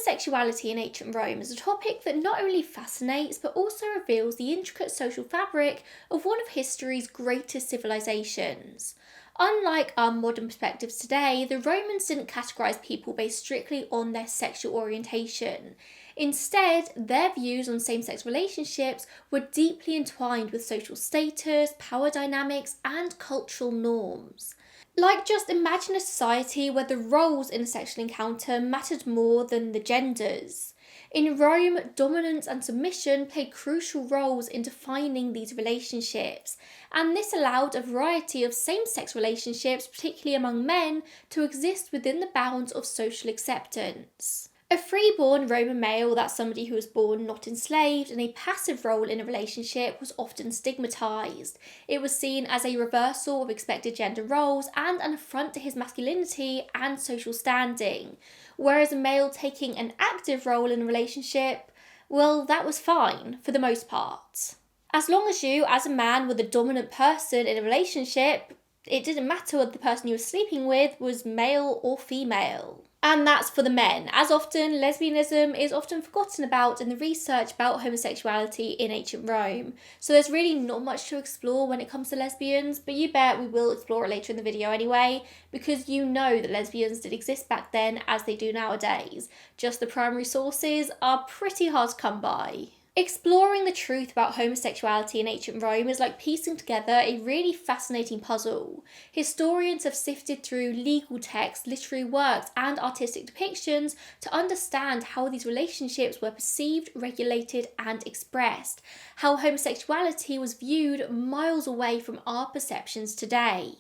Homosexuality in ancient Rome is a topic that not only fascinates but also reveals the intricate social fabric of one of history's greatest civilizations. Unlike our modern perspectives today, the Romans didn't categorise people based strictly on their sexual orientation. Instead, their views on same-sex relationships were deeply entwined with social status, power dynamics, and cultural norms. Like, just imagine a society where the roles in a sexual encounter mattered more than the genders. In Rome, dominance and submission played crucial roles in defining these relationships, and this allowed a variety of same-sex relationships, particularly among men, to exist within the bounds of social acceptance. A freeborn Roman male, that's somebody who was born not enslaved, in a passive role in a relationship was often stigmatised. It was seen as a reversal of expected gender roles and an affront to his masculinity and social standing. Whereas a male taking an active role in a relationship, well, that was fine for the most part. As long as you, as a man, were the dominant person in a relationship, it didn't matter whether the person you were sleeping with was male or female. And that's for the men. As often, lesbianism is often forgotten about in the research about homosexuality in ancient Rome. So there's really not much to explore when it comes to lesbians, but you bet we will explore it later in the video anyway, because you know that lesbians did exist back then as they do nowadays. Just the primary sources are pretty hard to come by. Exploring the truth about homosexuality in ancient Rome is like piecing together a really fascinating puzzle. Historians have sifted through legal texts, literary works, and artistic depictions to understand how these relationships were perceived, regulated, and expressed, how homosexuality was viewed miles away from our perceptions today.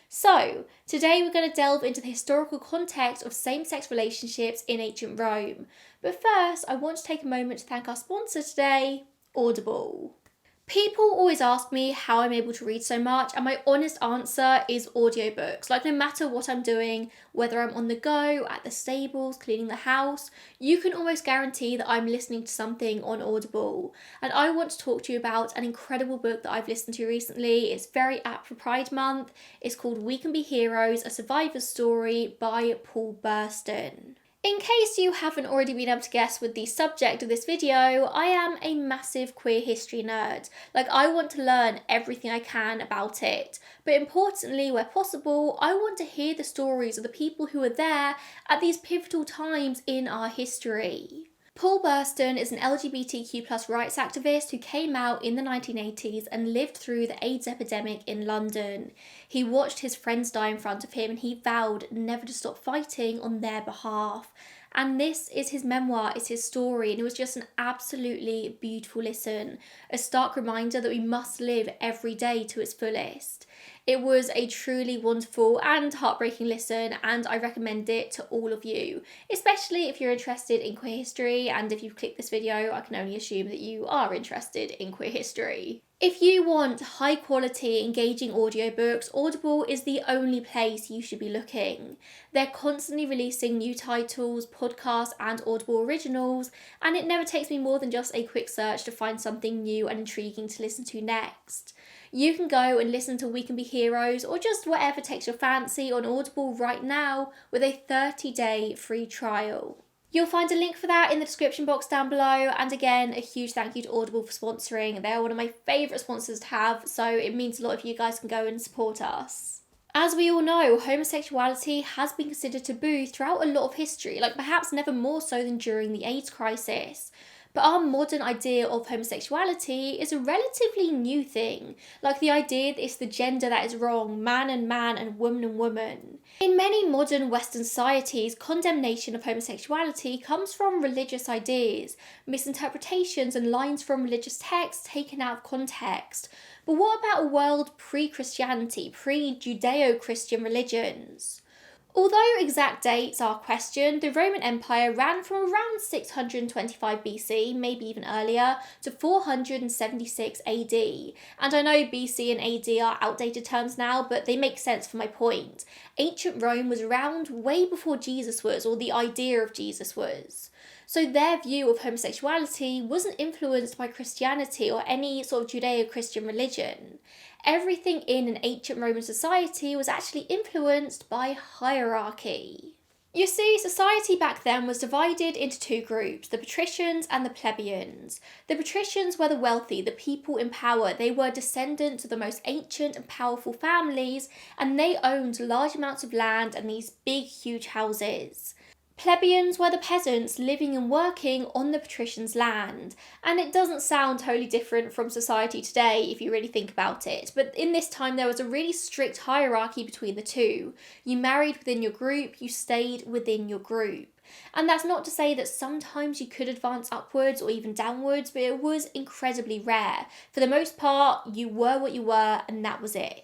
So, today we're going to delve into the historical context of same-sex relationships in ancient Rome. But first, I want to take a moment to thank our sponsor today, Audible. People always ask me how I'm able to read so much, and my honest answer is audiobooks. Like, no matter what I'm doing, whether I'm on the go, at the stables, cleaning the house, you can almost guarantee that I'm listening to something on Audible. And I want to talk to you about an incredible book that I've listened to recently. It's very apt for Pride Month. It's called We Can Be Heroes, A Survivor's Story by Paul Burston. In case you haven't already been able to guess with the subject of this video, I am a massive queer history nerd. Like, I want to learn everything I can about it. But importantly, where possible, I want to hear the stories of the people who were there at these pivotal times in our history. Paul Burston is an LGBTQ+ rights activist who came out in the 1980s and lived through the AIDS epidemic in London. He watched his friends die in front of him and he vowed never to stop fighting on their behalf. And this is his memoir, it's his story, and it was just an absolutely beautiful listen. A stark reminder that we must live every day to its fullest. It was a truly wonderful and heartbreaking listen, and I recommend it to all of you, especially if you're interested in queer history, and if you've clicked this video, I can only assume that you are interested in queer history. If you want high quality, engaging audiobooks, Audible is the only place you should be looking. They're constantly releasing new titles, podcasts, and Audible originals, and it never takes me more than just a quick search to find something new and intriguing to listen to next. You can go and listen to We Can Be Heroes or just whatever takes your fancy on Audible right now with a 30-day free trial. You'll find a link for that in the description box down below, and again, a huge thank you to Audible for sponsoring. They're one of my favourite sponsors to have, so it means a lot if you guys can go and support us. As we all know, homosexuality has been considered taboo throughout a lot of history, like perhaps never more so than during the AIDS crisis. But our modern idea of homosexuality is a relatively new thing, like the idea that it's the gender that is wrong, man and woman. In many modern Western societies, condemnation of homosexuality comes from religious ideas, misinterpretations and lines from religious texts taken out of context. But what about a world pre-Christianity, pre-Judeo-Christian religions? Although exact dates are questioned, the Roman Empire ran from around 625 BC, maybe even earlier, to 476 AD. And I know BC and AD are outdated terms now, but they make sense for my point. Ancient Rome was around way before Jesus was, or the idea of Jesus was. So their view of homosexuality wasn't influenced by Christianity or any sort of Judeo-Christian religion. Everything in an ancient Roman society was actually influenced by hierarchy. You see, society back then was divided into two groups, the patricians and the plebeians. The patricians were the wealthy, the people in power. They were descendants of the most ancient and powerful families, and they owned large amounts of land and these big, huge houses. Plebeians were the peasants living and working on the patricians' land, and it doesn't sound totally different from society today if you really think about it, but in this time there was a really strict hierarchy between the two. You married within your group, you stayed within your group. And that's not to say that sometimes you could advance upwards or even downwards, but it was incredibly rare. For the most part, you were what you were, and that was it.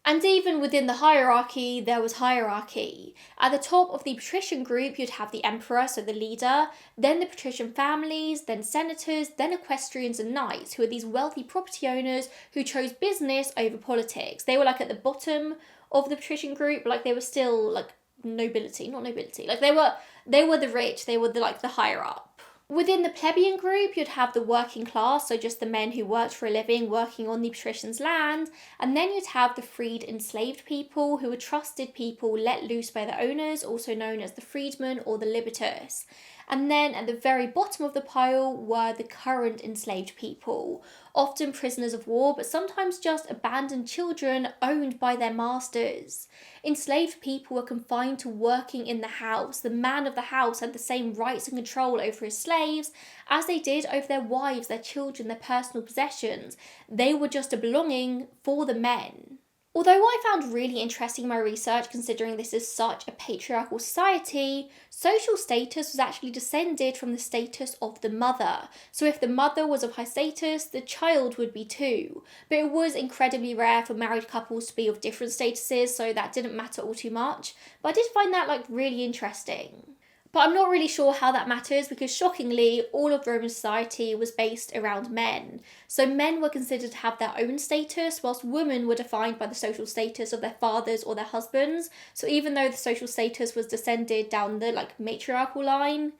And even within the hierarchy, there was hierarchy. At the top of the patrician group, you'd have the emperor, so the leader, then the patrician families, then senators, then equestrians and knights, who are these wealthy property owners who chose business over politics. They were like at the bottom of the patrician group, but like they were still like nobility, not nobility. Like they were the rich, they were the higher up. Within the plebeian group, you'd have the working class, so just the men who worked for a living, working on the patricians' land, and then you'd have the freed enslaved people, who were trusted people let loose by the owners, also known as the freedmen or the libertus. And then at the very bottom of the pile were the current enslaved people, often prisoners of war, but sometimes just abandoned children owned by their masters. Enslaved people were confined to working in the house. The man of the house had the same rights and control over his slaves as they did over their wives, their children, their personal possessions. They were just a belonging for the men. Although what I found really interesting in my research, considering this is such a patriarchal society, social status was actually descended from the status of the mother. So if the mother was of high status, the child would be too. But it was incredibly rare for married couples to be of different statuses, so that didn't matter all too much. But I did find that really interesting. But I'm not really sure how that matters because shockingly, all of Roman society was based around men. So men were considered to have their own status, whilst women were defined by the social status of their fathers or their husbands. So even though the social status was descended down the matriarchal line,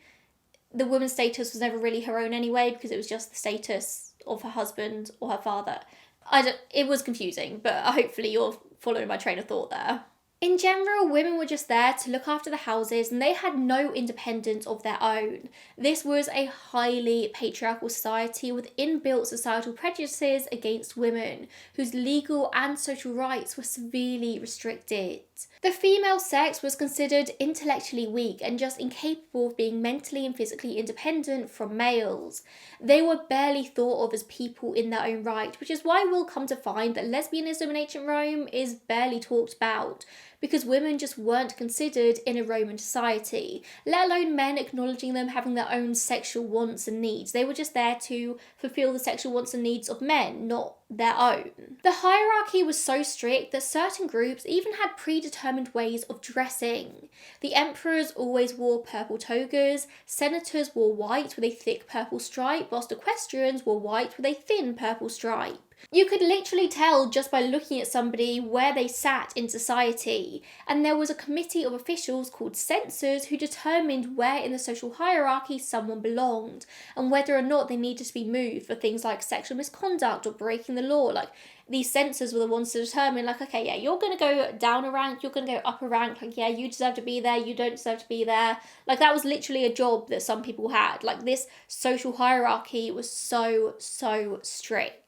the woman's status was never really her own anyway because it was just the status of her husband or her father. It was confusing, but hopefully you're following my train of thought there. In general, women were just there to look after the houses and they had no independence of their own. This was a highly patriarchal society with inbuilt societal prejudices against women, whose legal and social rights were severely restricted. The female sex was considered intellectually weak and just incapable of being mentally and physically independent from males. They were barely thought of as people in their own right, which is why we'll come to find that lesbianism in ancient Rome is barely talked about, because women just weren't considered in a Roman society, let alone men acknowledging them having their own sexual wants and needs. They were just there to fulfill the sexual wants and needs of men, not their own. The hierarchy was so strict that certain groups even had predetermined ways of dressing. The emperors always wore purple togas, senators wore white with a thick purple stripe, whilst equestrians wore white with a thin purple stripe. You could literally tell just by looking at somebody where they sat in society, and there was a committee of officials called censors who determined where in the social hierarchy someone belonged, and whether or not they needed to be moved for things like sexual misconduct or breaking the law. These censors were the ones to determine, okay, yeah, you're going to go down a rank, you're going to go up a rank, yeah, you deserve to be there, you don't deserve to be there. That was literally a job that some people had. This social hierarchy was so strict.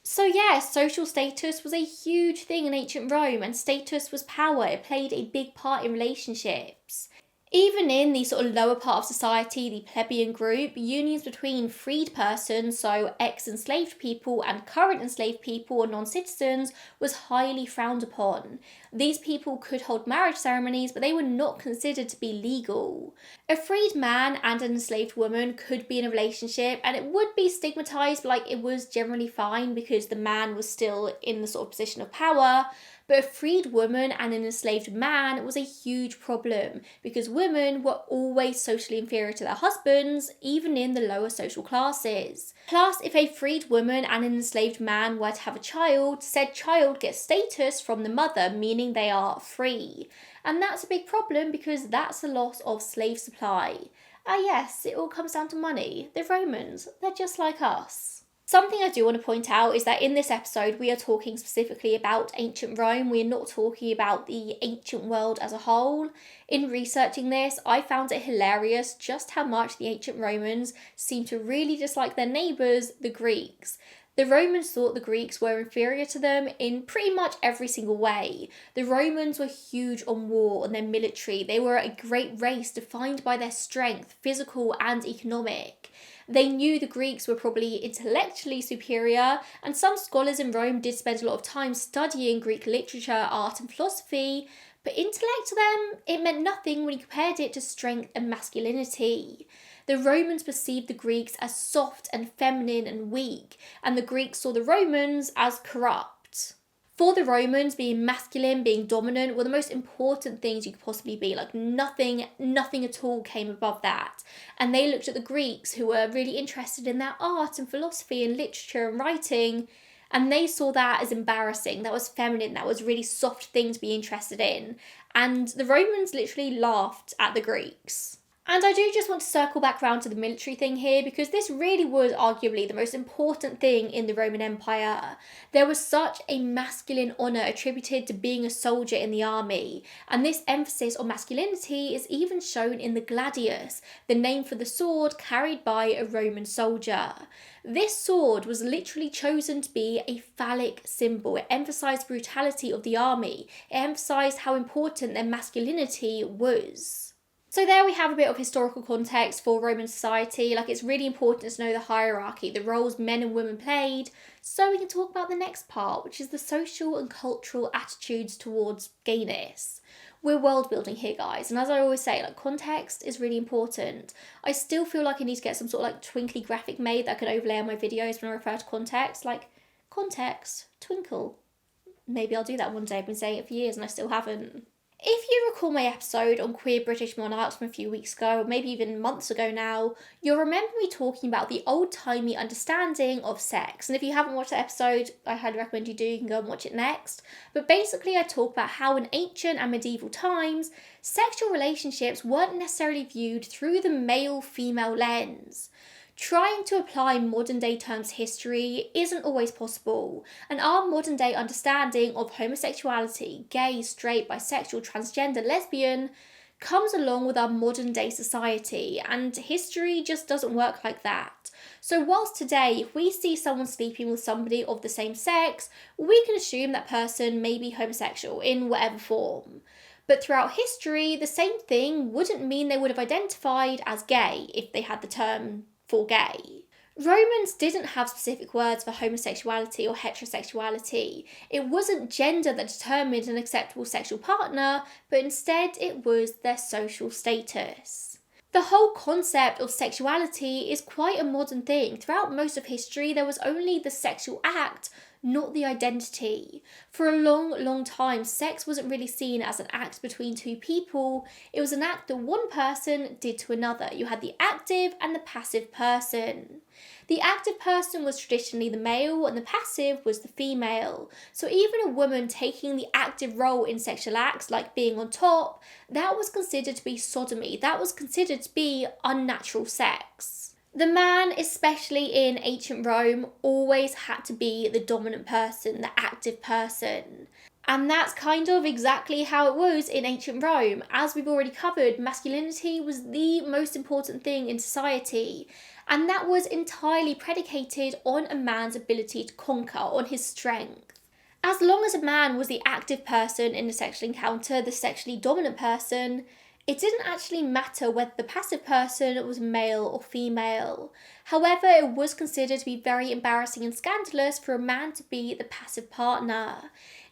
So yeah, social status was a huge thing in ancient Rome, and status was power. It played a big part in relationships. Even in the sort of lower part of society, the plebeian group, unions between freed persons, so ex-enslaved people, and current enslaved people or non-citizens was highly frowned upon. These people could hold marriage ceremonies, but they were not considered to be legal. A freed man and an enslaved woman could be in a relationship, and it would be stigmatized, but it was generally fine because the man was still in the sort of position of power. But a freed woman and an enslaved man was a huge problem because women were always socially inferior to their husbands, even in the lower social classes. Plus, if a freed woman and an enslaved man were to have a child, said child gets status from the mother, meaning they are free. And that's a big problem because that's a loss of slave supply. Yes, it all comes down to money. The Romans, they're just like us. Something I do want to point out is that in this episode, we are talking specifically about ancient Rome. We are not talking about the ancient world as a whole. In researching this, I found it hilarious just how much the ancient Romans seem to really dislike their neighbours, the Greeks. The Romans thought the Greeks were inferior to them in pretty much every single way. The Romans were huge on war, on their military. They were a great race defined by their strength, physical and economic. They knew the Greeks were probably intellectually superior, and some scholars in Rome did spend a lot of time studying Greek literature, art and philosophy, but intellect to them, it meant nothing when you compared it to strength and masculinity. The Romans perceived the Greeks as soft and feminine and weak, and the Greeks saw the Romans as corrupt. For the Romans, being masculine, being dominant were the most important things you could possibly be. Like nothing at all came above that. And they looked at the Greeks, who were really interested in their art and philosophy and literature and writing, and they saw that as embarrassing. That was feminine, that was a really soft thing to be interested in. And the Romans literally laughed at the Greeks. And I do just want to circle back around to the military thing here, because this really was arguably the most important thing in the Roman Empire. There was such a masculine honour attributed to being a soldier in the army, and this emphasis on masculinity is even shown in the gladius, the name for the sword carried by a Roman soldier. This sword was literally chosen to be a phallic symbol. It emphasised brutality of the army. It emphasised how important their masculinity was. So there we have a bit of historical context for Roman society. Like, it's really important to know the hierarchy, the roles men and women played, so we can talk about the next part, which is the social and cultural attitudes towards gayness. We're world building here, guys, and as I always say, like, context is really important. I still feel like I need to get some sort of like twinkly graphic made that I can overlay on my videos when I refer to context, like context, twinkle. Maybe I'll do that one day. I've been saying it for years and I still haven't. If you recall my episode on queer British monarchs from a few weeks ago, or maybe even months ago now, you'll remember me talking about the old-timey understanding of sex. And if you haven't watched that episode, I highly recommend you do. You can go and watch it next. But basically, I talk about how in ancient and medieval times, sexual relationships weren't necessarily viewed through the male-female lens. Trying to apply modern day terms to history isn't always possible, and our modern day understanding of homosexuality, gay, straight, bisexual, transgender, lesbian, comes along with our modern day society, and history just doesn't work like that. So whilst today, if we see someone sleeping with somebody of the same sex, we can assume that person may be homosexual in whatever form. But throughout history, the same thing wouldn't mean they would have identified as gay if they had the term for gay. Romans didn't have specific words for homosexuality or heterosexuality. It wasn't gender that determined an acceptable sexual partner, but instead it was their social status. The whole concept of sexuality is quite a modern thing. Throughout most of history, there was only the sexual act, not the identity. For a long time, sex wasn't really seen as an act between two people. It was an act that one person did to another. You had the active and the passive person. The active person was traditionally the male and the passive was the female. So even a woman taking the active role in sexual acts, like being on top, that was considered to be sodomy. That was considered to be unnatural sex. The man, especially in ancient Rome, always had to be the dominant person, the active person. And that's kind of exactly how it was in ancient Rome. As we've already covered, masculinity was the most important thing in society. And that was entirely predicated on a man's ability to conquer, on his strength. As long as a man was the active person in a sexual encounter, the sexually dominant person, it didn't actually matter whether the passive person was male or female. However, it was considered to be very embarrassing and scandalous for a man to be the passive partner.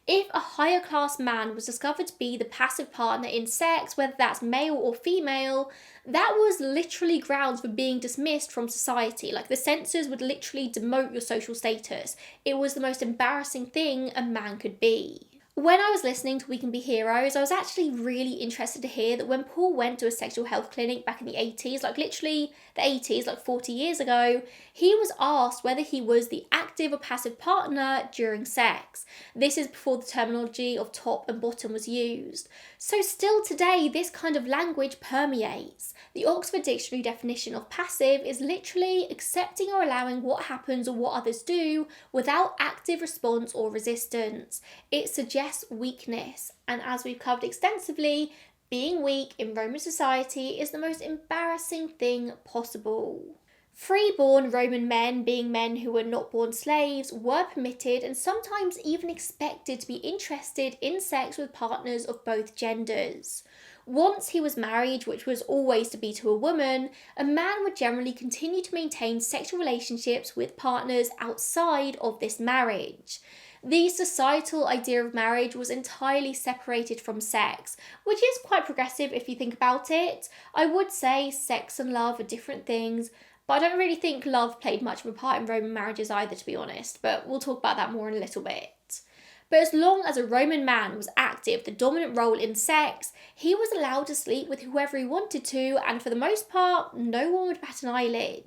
If a higher class man was discovered to be the passive partner in sex, whether that's male or female, that was literally grounds for being dismissed from society. Like, the censors would literally demote your social status. It was the most embarrassing thing a man could be. When I was listening to We Can Be Heroes, I was actually really interested to hear that when Paul went to a sexual health clinic back in the 80s, like literally the 80s, like 40 years ago, he was asked whether he was the active or passive partner during sex. This is before the terminology of top and bottom was used. So still today, this kind of language permeates. The Oxford Dictionary definition of passive is literally accepting or allowing what happens or what others do without active response or resistance. It suggests weakness, and as we've covered extensively, being weak in Roman society is the most embarrassing thing possible. Freeborn Roman men, being men who were not born slaves, were permitted and sometimes even expected to be interested in sex with partners of both genders. Once he was married, which was always to be to a woman, a man would generally continue to maintain sexual relationships with partners outside of this marriage. The societal idea of marriage was entirely separated from sex, which is quite progressive if you think about it. I would say sex and love are different things, but I don't really think love played much of a part in Roman marriages either, to be honest, but we'll talk about that more in a little bit. But as long as a Roman man was active, the dominant role in sex, he was allowed to sleep with whoever he wanted to, and for the most part, no one would bat an eyelid.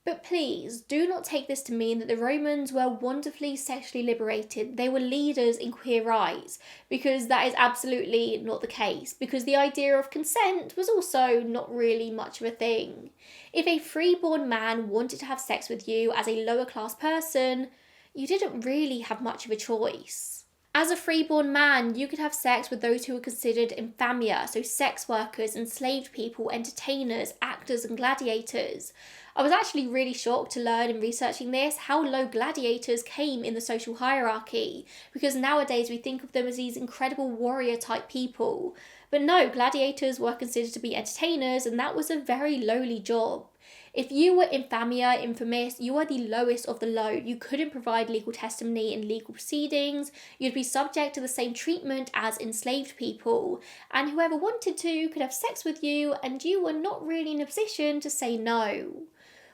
But please, do not take this to mean that the Romans were wonderfully sexually liberated. They were leaders in queer rights, because that is absolutely not the case, because the idea of consent was also not really much of a thing. If a freeborn man wanted to have sex with you as a lower class person, you didn't really have much of a choice. As a freeborn man, you could have sex with those who were considered infamia, so sex workers, enslaved people, entertainers, actors and gladiators. I was actually really shocked to learn in researching this how low gladiators came in the social hierarchy, because nowadays we think of them as these incredible warrior type people. But no, gladiators were considered to be entertainers, and that was a very lowly job. If you were infamia, infamous, you were the lowest of the low. You couldn't provide legal testimony in legal proceedings. You'd be subject to the same treatment as enslaved people. And whoever wanted to could have sex with you, and you were not really in a position to say no.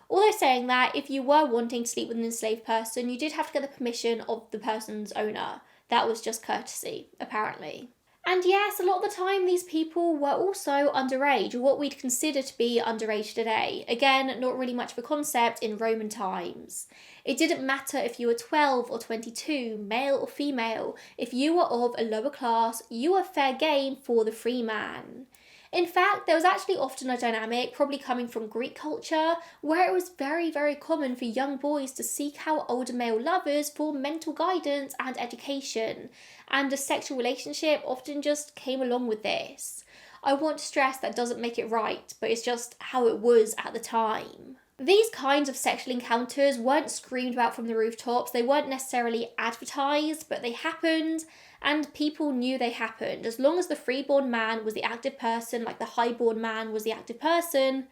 Although saying that, if you were wanting to sleep with an enslaved person, you did have to get the permission of the person's owner. That was just courtesy, apparently. And yes, a lot of the time these people were also underage, or what we'd consider to be underage today. Again, not really much of a concept in Roman times. It didn't matter if you were 12 or 22, male or female. If you were of a lower class, you were fair game for the free man. In fact, there was actually often a dynamic, probably coming from Greek culture, where it was very, very common for young boys to seek out older male lovers for mental guidance and education, and a sexual relationship often just came along with this. I want to stress that doesn't make it right, but it's just how it was at the time. These kinds of sexual encounters weren't screamed about from the rooftops, they weren't necessarily advertised, but they happened, and people knew they happened. As long as the freeborn man was the active person, like the highborn man was the active person,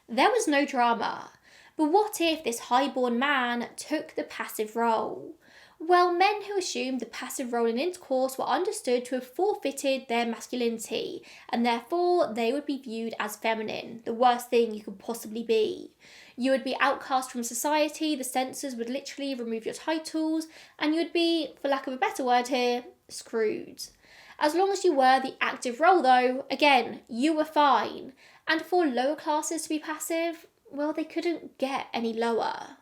there was no drama. But what if this highborn man took the passive role? Well, men who assumed the passive role in intercourse were understood to have forfeited their masculinity, and therefore they would be viewed as feminine, the worst thing you could possibly be. You would be outcast from society, the censors would literally remove your titles, and you would be, for lack of a better word here, screwed. As long as you were the active role though, again, you were fine. And for lower classes to be passive, well, they couldn't get any lower.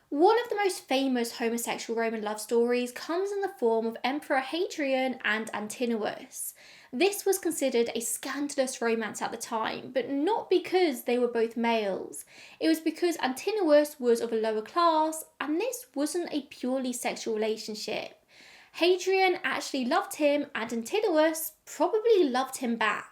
One of the most famous homosexual Roman love stories comes in the form of Emperor Hadrian and Antinous. This was considered a scandalous romance at the time, but not because they were both males. It was because Antinous was of a lower class, and this wasn't a purely sexual relationship. Hadrian actually loved him, and Antinous probably loved him back.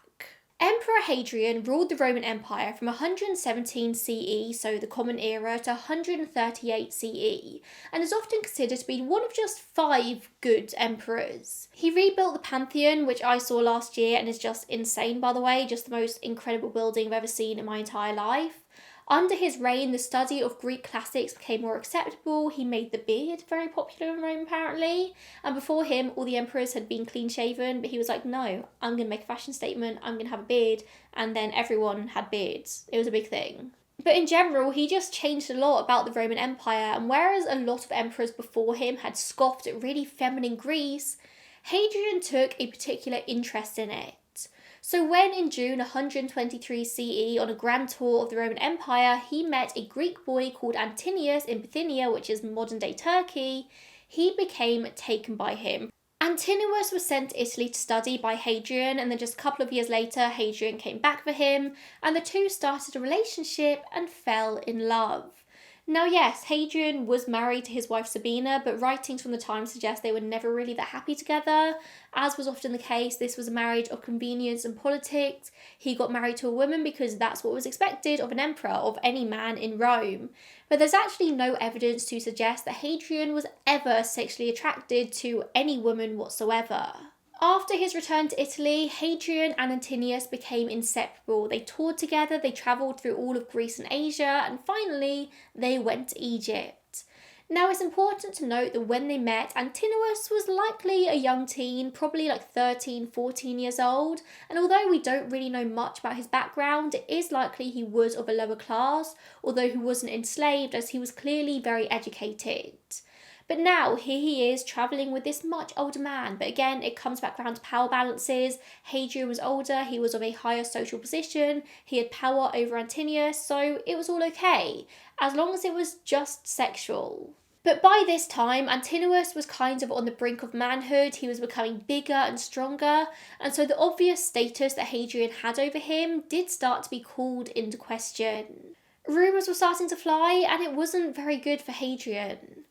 Emperor Hadrian ruled the Roman Empire from 117 CE, so the Common Era, to 138 CE, and is often considered to be one of just 5 good emperors. He rebuilt the Pantheon, which I saw last year and is just insane, by the way, just the most incredible building I've ever seen in my entire life. Under his reign, the study of Greek classics became more acceptable. He made the beard very popular in Rome, apparently. And before him, all the emperors had been clean-shaven, but he was like, no, I'm going to make a fashion statement, I'm going to have a beard. And then everyone had beards. It was a big thing. But in general, he just changed a lot about the Roman Empire. And whereas a lot of emperors before him had scoffed at really feminine Greece, Hadrian took a particular interest in it. So when in June 123 CE, on a grand tour of the Roman Empire, he met a Greek boy called Antinous in Bithynia, which is modern-day Turkey, he became taken by him. Antinous was sent to Italy to study by Hadrian, and then just a couple of years later, Hadrian came back for him, and the two started a relationship and fell in love. Now yes, Hadrian was married to his wife Sabina, but writings from the time suggest they were never really that happy together. As was often the case, this was a marriage of convenience and politics. He got married to a woman because that's what was expected of an emperor, of any man in Rome. But there's actually no evidence to suggest that Hadrian was ever sexually attracted to any woman whatsoever. After his return to Italy, Hadrian and Antinous became inseparable. They toured together, they travelled through all of Greece and Asia, and finally, they went to Egypt. Now, it's important to note that when they met, Antinous was likely a young teen, probably like 13, 14 years old, and although we don't really know much about his background, it is likely he was of a lower class, although he wasn't enslaved, as he was clearly very educated. But now, here he is, travelling with this much older man. But again, it comes back down to power balances. Hadrian was older, he was of a higher social position, he had power over Antinous, so it was all okay, as long as it was just sexual. But by this time, Antinous was kind of on the brink of manhood, he was becoming bigger and stronger, and so the obvious status that Hadrian had over him did start to be called into question. Rumours were starting to fly, and it wasn't very good for Hadrian.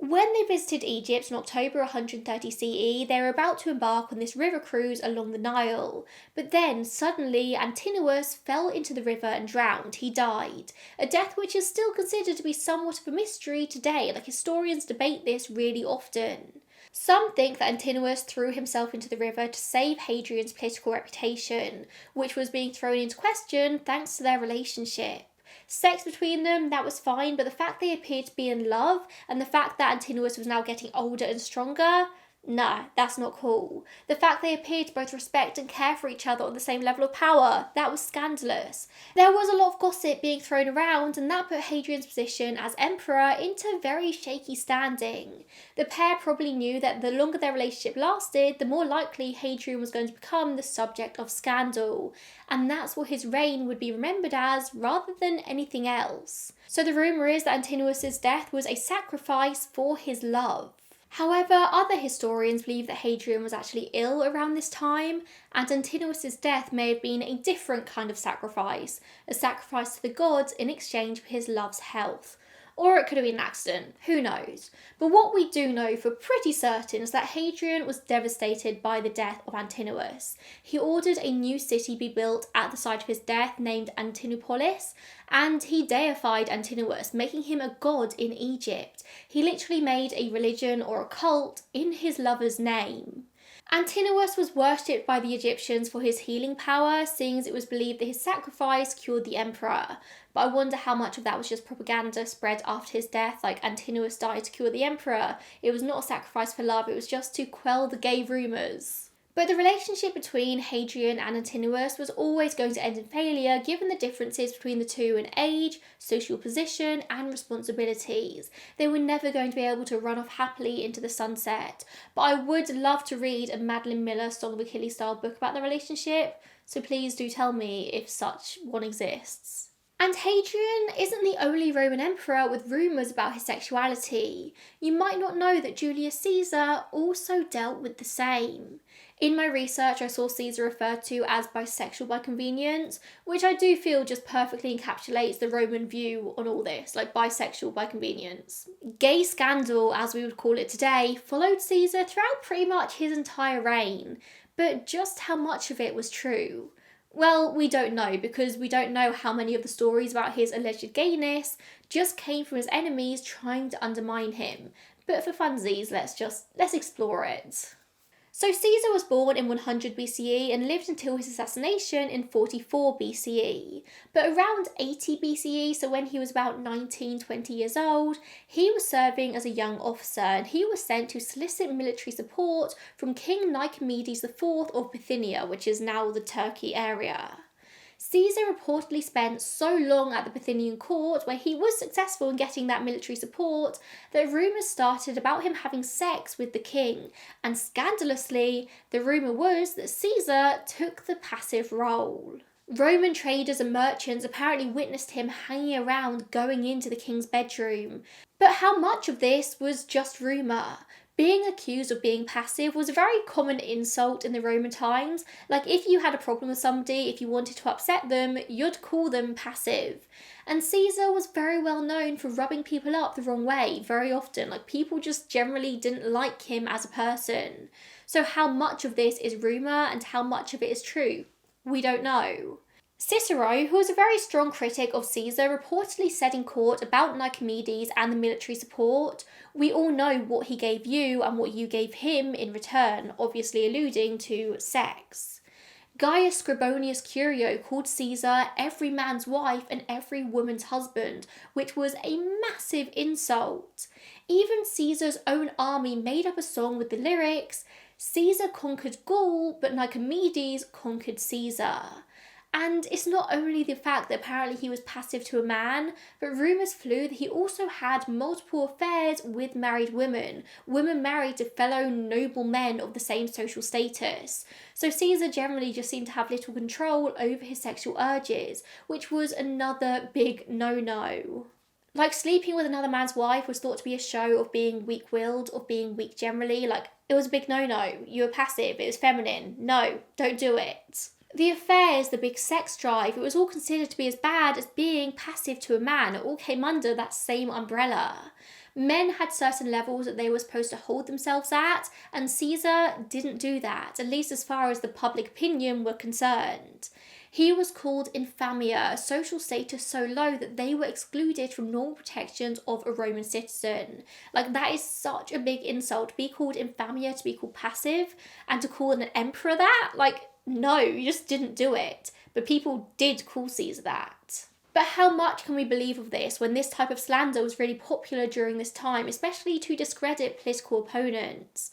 When they visited Egypt in October 130 CE, they were about to embark on this river cruise along the Nile. But then, suddenly, Antinous fell into the river and drowned. He died. A death which is still considered to be somewhat of a mystery today. Like, historians debate this really often. Some think that Antinous threw himself into the river to save Hadrian's political reputation, which was being thrown into question thanks to their relationship. Sex between them, that was fine, but the fact they appeared to be in love, and the fact that Antinous was now getting older and stronger, nah, that's not cool. The fact they appeared to both respect and care for each other on the same level of power, that was scandalous. There was a lot of gossip being thrown around, and that put Hadrian's position as emperor into very shaky standing. The pair probably knew that the longer their relationship lasted, the more likely Hadrian was going to become the subject of scandal, and that's what his reign would be remembered as, rather than anything else. So the rumour is that Antinous' death was a sacrifice for his love. However, other historians believe that Hadrian was actually ill around this time, and Antinous' death may have been a different kind of sacrifice, a sacrifice to the gods in exchange for his love's health. Or it could have been an accident, who knows. But what we do know for pretty certain is that Hadrian was devastated by the death of Antinous. He ordered a new city be built at the site of his death named Antinopolis, and he deified Antinous, making him a god in Egypt. He literally made a religion or a cult in his lover's name. Antinous was worshipped by the Egyptians for his healing power, seeing as it was believed that his sacrifice cured the emperor. But I wonder how much of that was just propaganda spread after his death, like Antinous died to cure the emperor. It was not a sacrifice for love, it was just to quell the gay rumours. But the relationship between Hadrian and Antinous was always going to end in failure given the differences between the two in age, social position and responsibilities. They were never going to be able to run off happily into the sunset. But I would love to read a Madeline Miller Song of Achilles style book about their relationship, so please do tell me if such one exists. And Hadrian isn't the only Roman emperor with rumours about his sexuality. You might not know that Julius Caesar also dealt with the same. In my research, I saw Caesar referred to as bisexual by convenience, which I do feel just perfectly encapsulates the Roman view on all this, like bisexual by convenience. Gay scandal, as we would call it today, followed Caesar throughout pretty much his entire reign, but just how much of it was true? Well, we don't know, because we don't know how many of the stories about his alleged gayness just came from his enemies trying to undermine him. But for funsies, let's explore it. So Caesar was born in 100 BCE and lived until his assassination in 44 BCE. But around 80 BCE, so when he was about 19, 20 years old, he was serving as a young officer and he was sent to solicit military support from King Nicomedes IV of Bithynia, which is now the Turkey area. Caesar reportedly spent so long at the Bithynian court, where he was successful in getting that military support, that rumours started about him having sex with the king, and scandalously, the rumour was that Caesar took the passive role. Roman traders and merchants apparently witnessed him hanging around going into the king's bedroom. But how much of this was just rumour? Being accused of being passive was a very common insult in the Roman times. Like, if you had a problem with somebody, if you wanted to upset them, you'd call them passive. And Caesar was very well known for rubbing people up the wrong way very often. Like, people just generally didn't like him as a person. So how much of this is rumour and how much of it is true? We don't know. Cicero, who was a very strong critic of Caesar, reportedly said in court about Nicomedes and the military support, "We all know what he gave you and what you gave him in return," obviously alluding to sex. Gaius Scribonius Curio called Caesar every man's wife and every woman's husband, which was a massive insult. Even Caesar's own army made up a song with the lyrics, "Caesar conquered Gaul, but Nicomedes conquered Caesar." And it's not only the fact that apparently he was passive to a man, but rumours flew that he also had multiple affairs with married women, women married to fellow noble men of the same social status. So Caesar generally just seemed to have little control over his sexual urges, which was another big no-no. Like, sleeping with another man's wife was thought to be a show of being weak-willed, of being weak generally. Like, it was a big no-no. You were passive, it was feminine. No, don't do it. The affairs, the big sex drive, it was all considered to be as bad as being passive to a man. It all came under that same umbrella. Men had certain levels that they were supposed to hold themselves at, and Caesar didn't do that, at least as far as the public opinion were concerned. He was called infamia, a social status so low that they were excluded from normal protections of a Roman citizen. Like, that is such a big insult. To be called infamia, to be called passive, and to call an emperor that, like, no, you just didn't do it. But people did call Caesar that. But how much can we believe of this when this type of slander was really popular during this time, especially to discredit political opponents?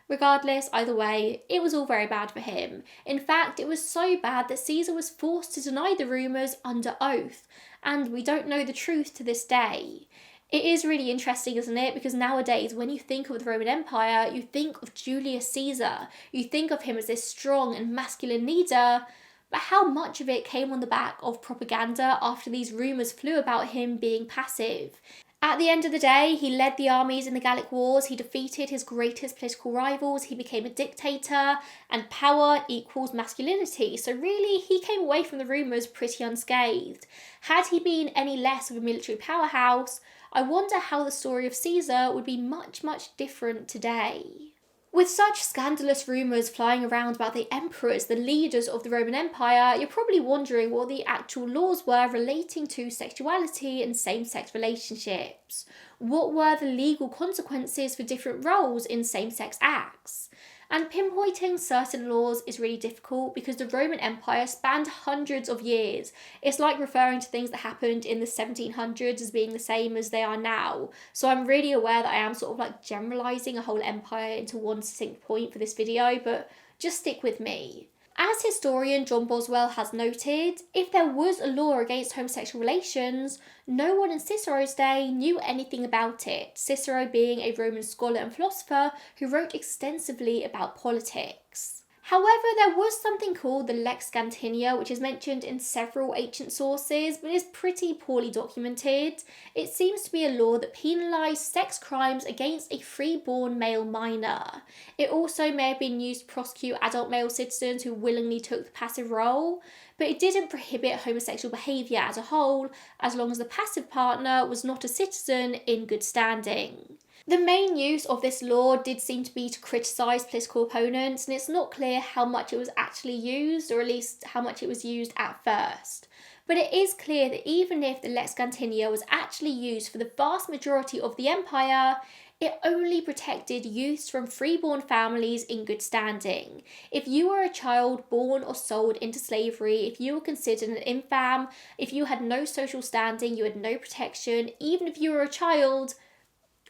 Regardless, either way, it was all very bad for him. In fact, it was so bad that Caesar was forced to deny the rumours under oath, and we don't know the truth to this day. It is really interesting, isn't it? Because nowadays, when you think of the Roman Empire, you think of Julius Caesar. You think of him as this strong and masculine leader, but how much of it came on the back of propaganda after these rumours flew about him being passive? At the end of the day, he led the armies in the Gallic Wars, he defeated his greatest political rivals, he became a dictator, and power equals masculinity. So really, he came away from the rumours pretty unscathed. Had he been any less of a military powerhouse, I wonder how the story of Caesar would be much, much different today. With such scandalous rumours flying around about the emperors, the leaders of the Roman Empire, you're probably wondering what the actual laws were relating to sexuality and same-sex relationships. What were the legal consequences for different roles in same-sex acts? And pinpointing certain laws is really difficult because the Roman Empire spanned hundreds of years. It's like referring to things that happened in the 1700s as being the same as they are now. So I'm really aware that I am sort of like generalising a whole empire into one succinct point for this video, but just stick with me. As historian John Boswell has noted, if there was a law against homosexual relations, no one in Cicero's day knew anything about it, Cicero being a Roman scholar and philosopher who wrote extensively about politics. However, there was something called the Lex Scantinia, which is mentioned in several ancient sources, but is pretty poorly documented. It seems to be a law that penalised sex crimes against a freeborn male minor. It also may have been used to prosecute adult male citizens who willingly took the passive role, but it didn't prohibit homosexual behaviour as a whole, as long as the passive partner was not a citizen in good standing. The main use of this law did seem to be to criticise political opponents, and it's not clear how much it was actually used, or at least how much it was used at first. But it is clear that even if the Lex Scantinia was actually used for the vast majority of the empire, it only protected youths from freeborn families in good standing. If you were a child born or sold into slavery, if you were considered an infam, if you had no social standing, you had no protection, even if you were a child,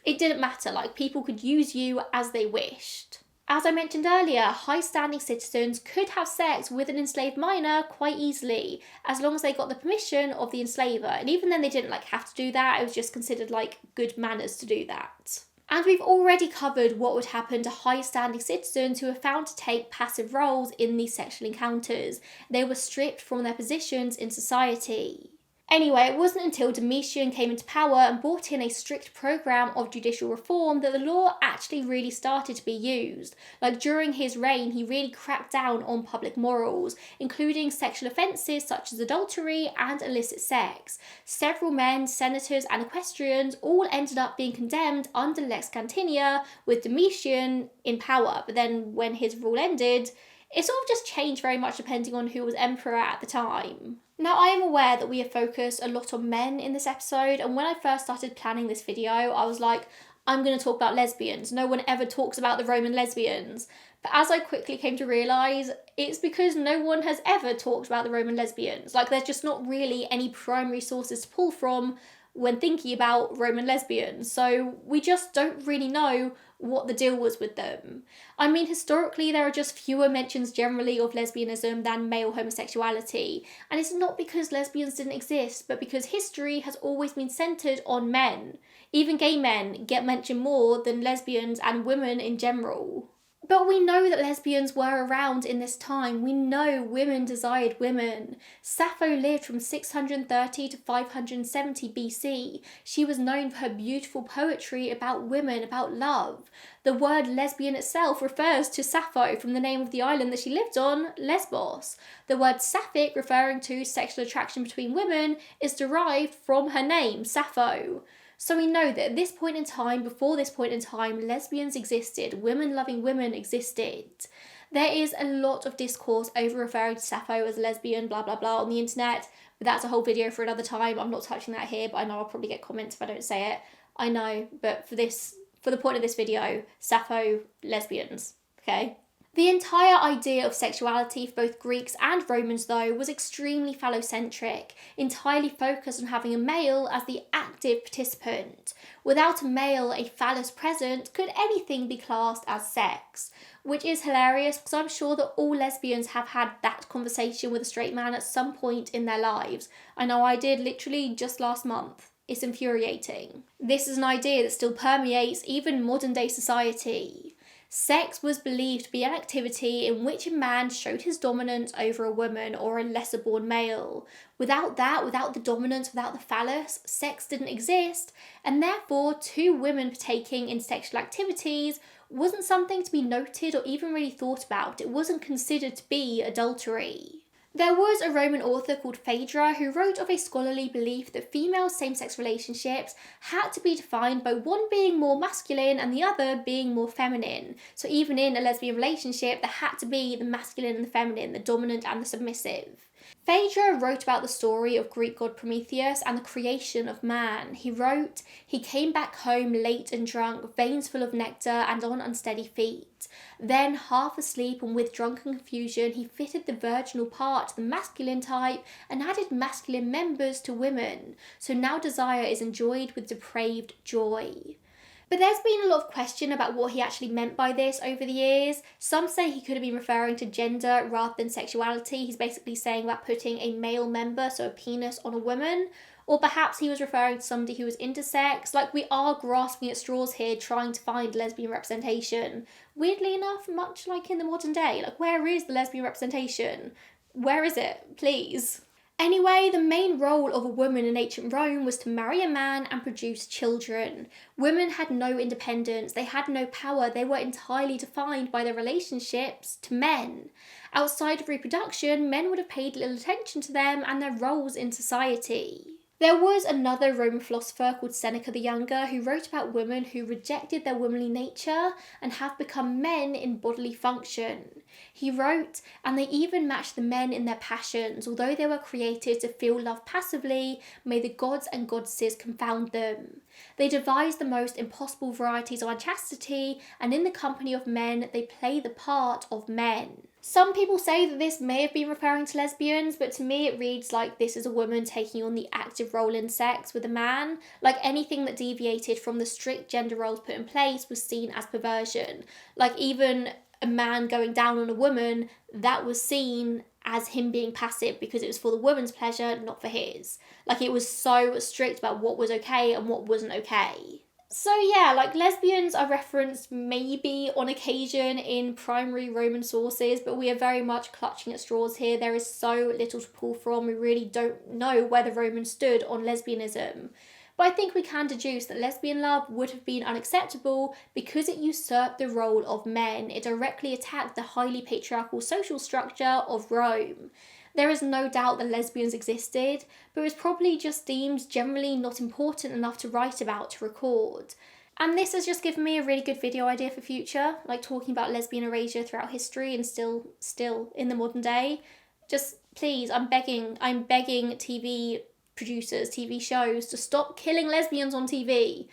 it didn't matter. Like, people could use you as they wished. As I mentioned earlier, high-standing citizens could have sex with an enslaved minor quite easily, as long as they got the permission of the enslaver. And even then they didn't have to do that, it was just considered good manners to do that. And we've already covered what would happen to high-standing citizens who were found to take passive roles in these sexual encounters. They were stripped from their positions in society. Anyway, it wasn't until Domitian came into power and brought in a strict programme of judicial reform that the law actually really started to be used. During his reign, he really cracked down on public morals, including sexual offences such as adultery and illicit sex. Several men, senators and equestrians all ended up being condemned under Lex Cantinia with Domitian in power, but then when his rule ended, it sort of just changed very much depending on who was emperor at the time. Now, I am aware that we have focused a lot on men in this episode, and when I first started planning this video, I was like, I'm going to talk about lesbians. No one ever talks about the Roman lesbians. But as I quickly came to realise, it's because no one has ever talked about the Roman lesbians. There's just not really any primary sources to pull from when thinking about Roman lesbians, so we just don't really know what the deal was with them. I mean, historically, there are just fewer mentions generally of lesbianism than male homosexuality, and it's not because lesbians didn't exist, but because history has always been centred on men. Even gay men get mentioned more than lesbians and women in general. But we know that lesbians were around in this time. We know women desired women. Sappho lived from 630 to 570 BC. She was known for her beautiful poetry about women, about love. The word lesbian itself refers to Sappho from the name of the island that she lived on, Lesbos. The word sapphic, referring to sexual attraction between women, is derived from her name, Sappho. So we know that at this point in time, before this point in time, lesbians existed, women loving women existed. There is a lot of discourse over referring to Sappho as a lesbian, blah blah blah on the internet, but that's a whole video for another time. I'm not touching that here, but I know I'll probably get comments if I don't say it. I know, but for the point of this video, Sappho, lesbians, okay? The entire idea of sexuality for both Greeks and Romans, though, was extremely phallocentric, entirely focused on having a male as the active participant. Without a male, a phallus present, could anything be classed as sex? Which is hilarious because I'm sure that all lesbians have had that conversation with a straight man at some point in their lives. I know I did literally just last month. It's infuriating. This is an idea that still permeates even modern day society. Sex was believed to be an activity in which a man showed his dominance over a woman or a lesser born male. Without that, without the dominance, without the phallus, sex didn't exist, and therefore two women partaking in sexual activities wasn't something to be noted or even really thought about. It wasn't considered to be adultery. There was a Roman author called Phaedra who wrote of a scholarly belief that female same-sex relationships had to be defined by one being more masculine and the other being more feminine. So even in a lesbian relationship, there had to be the masculine and the feminine, the dominant and the submissive. Phaedra wrote about the story of Greek god Prometheus and the creation of man. He wrote, "He came back home late and drunk, veins full of nectar and on unsteady feet. Then, half asleep and with drunken confusion, he fitted the virginal part to the masculine type and added masculine members to women. So now desire is enjoyed with depraved joy." But there's been a lot of question about what he actually meant by this over the years. Some say he could have been referring to gender rather than sexuality. He's basically saying about putting a male member, so a penis, on a woman. Or perhaps he was referring to somebody who was intersex. We are grasping at straws here, trying to find lesbian representation. Weirdly enough, much like in the modern day. Where is the lesbian representation? Where is it? Please. Anyway, the main role of a woman in ancient Rome was to marry a man and produce children. Women had no independence, they had no power, they were entirely defined by their relationships to men. Outside of reproduction, men would have paid little attention to them and their roles in society. There was another Roman philosopher called Seneca the Younger who wrote about women who rejected their womanly nature and have become men in bodily function. He wrote, "And they even match the men in their passions, although they were created to feel love passively, may the gods and goddesses confound them. They devise the most impossible varieties of unchastity, and in the company of men they play the part of men." Some people say that this may have been referring to lesbians, but to me it reads like this is a woman taking on the active role in sex with a man. Like anything that deviated from the strict gender roles put in place was seen as perversion. Like even a man going down on a woman, that was seen as him being passive because it was for the woman's pleasure, not for his. Like it was so strict about what was okay and what wasn't okay. So yeah, like lesbians are referenced maybe on occasion in primary Roman sources, but we are very much clutching at straws here. There is so little to pull from. We really don't know where the Romans stood on lesbianism. But I think we can deduce that lesbian love would have been unacceptable because it usurped the role of men. It directly attacked the highly patriarchal social structure of Rome. There is no doubt that lesbians existed, but it was probably just deemed generally not important enough to write about, to record. And this has just given me a really good video idea for future, like talking about lesbian erasure throughout history and still in the modern day. Just please, I'm begging TV producers, TV shows to stop killing lesbians on TV.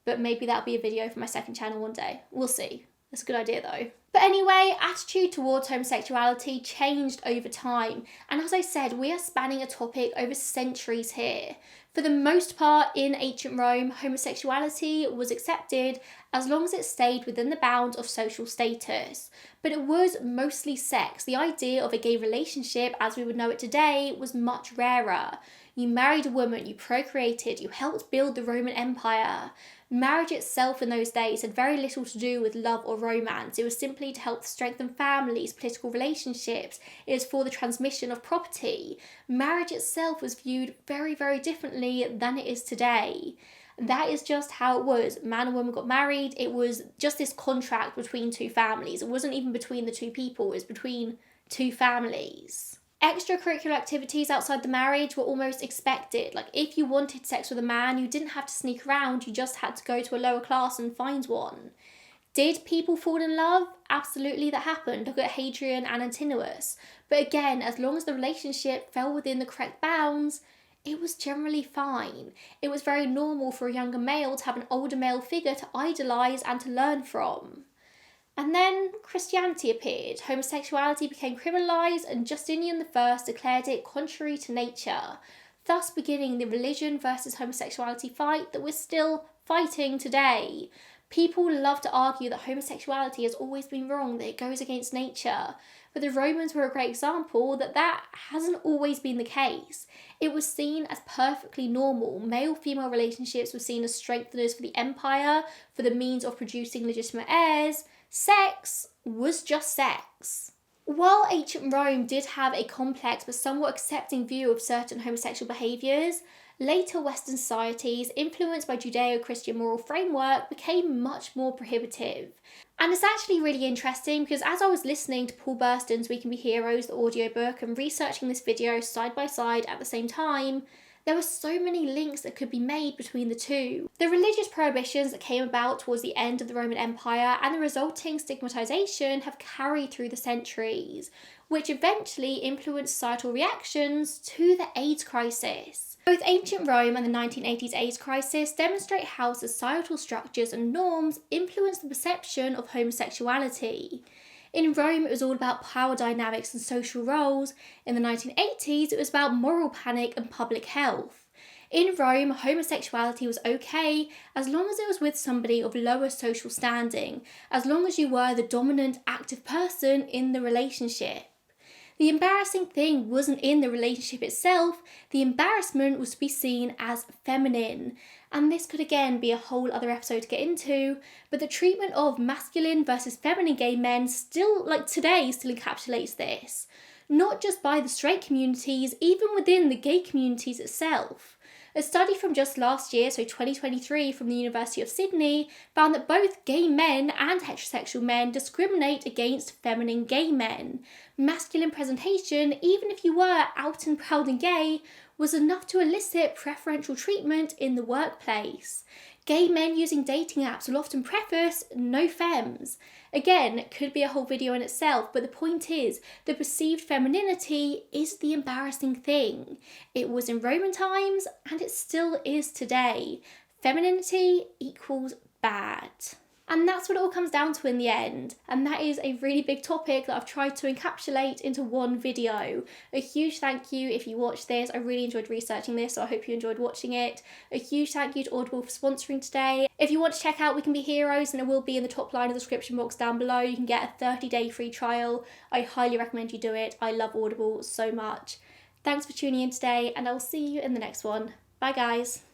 But maybe that'll be a video for my second channel one day. We'll see. That's a good idea though. But anyway, attitude towards homosexuality changed over time. And as I said, we are spanning a topic over centuries here. For the most part, in ancient Rome, homosexuality was accepted as long as it stayed within the bounds of social status. But it was mostly sex. The idea of a gay relationship, as we would know it today, was much rarer. You married a woman, you procreated, you helped build the Roman Empire. Marriage itself in those days had very little to do with love or romance. It was simply to help strengthen families, political relationships. It was for the transmission of property. Marriage itself was viewed very, very differently than it is today. That is just how it was. Man and woman got married. It was just this contract between two families. It wasn't even between the two people. It was between two families. Extracurricular activities outside the marriage were almost expected. Like if you wanted sex with a man, you didn't have to sneak around, you just had to go to a lower class and find one. Did people fall in love? Absolutely, that happened. Look at Hadrian and Antinous. But again, as long as the relationship fell within the correct bounds, it was generally fine. It was very normal for a younger male to have an older male figure to idolise and to learn from. And then Christianity appeared, homosexuality became criminalised, and Justinian I declared it contrary to nature, thus beginning the religion versus homosexuality fight that we're still fighting today. People love to argue that homosexuality has always been wrong, that it goes against nature, but the Romans were a great example that hasn't always been the case. It was seen as perfectly normal. Male-female relationships were seen as strengtheners for the empire, for the means of producing legitimate heirs. Sex was just sex. While ancient Rome did have a complex but somewhat accepting view of certain homosexual behaviours, later Western societies, influenced by Judeo-Christian moral framework, became much more prohibitive. And it's actually really interesting because as I was listening to Paul Burston's We Can Be Heroes, the audiobook, and researching this video side by side at the same time, there were so many links that could be made between the two. The religious prohibitions that came about towards the end of the Roman Empire and the resulting stigmatization have carried through the centuries, which eventually influenced societal reactions to the AIDS crisis. Both ancient Rome and the 1980s AIDS crisis demonstrate how societal structures and norms influence the perception of homosexuality. In Rome, it was all about power dynamics and social roles. In the 1980s, it was about moral panic and public health. In Rome, homosexuality was okay as long as it was with somebody of lower social standing, as long as you were the dominant, active person in the relationship. The embarrassing thing wasn't in the relationship itself, the embarrassment was to be seen as feminine. And this could again be a whole other episode to get into, but the treatment of masculine versus feminine gay men still encapsulates this. Not just by the straight communities, even within the gay communities itself. A study from just last year, so 2023, from the University of Sydney, found that both gay men and heterosexual men discriminate against feminine gay men. Masculine presentation, even if you were out and proud and gay, was enough to elicit preferential treatment in the workplace. Gay men using dating apps will often preface "no femmes." Again, it could be a whole video in itself, but the point is, the perceived femininity is the embarrassing thing. It was in Roman times, and it still is today. Femininity equals bad. And that's what it all comes down to in the end. And that is a really big topic that I've tried to encapsulate into one video. A huge thank you if you watched this. I really enjoyed researching this, so I hope you enjoyed watching it. A huge thank you to Audible for sponsoring today. If you want to check out We Can Be Heroes, then it will be in the top line of the description box down below. You can get a 30-day free trial. I highly recommend you do it. I love Audible so much. Thanks for tuning in today, and I'll see you in the next one. Bye guys.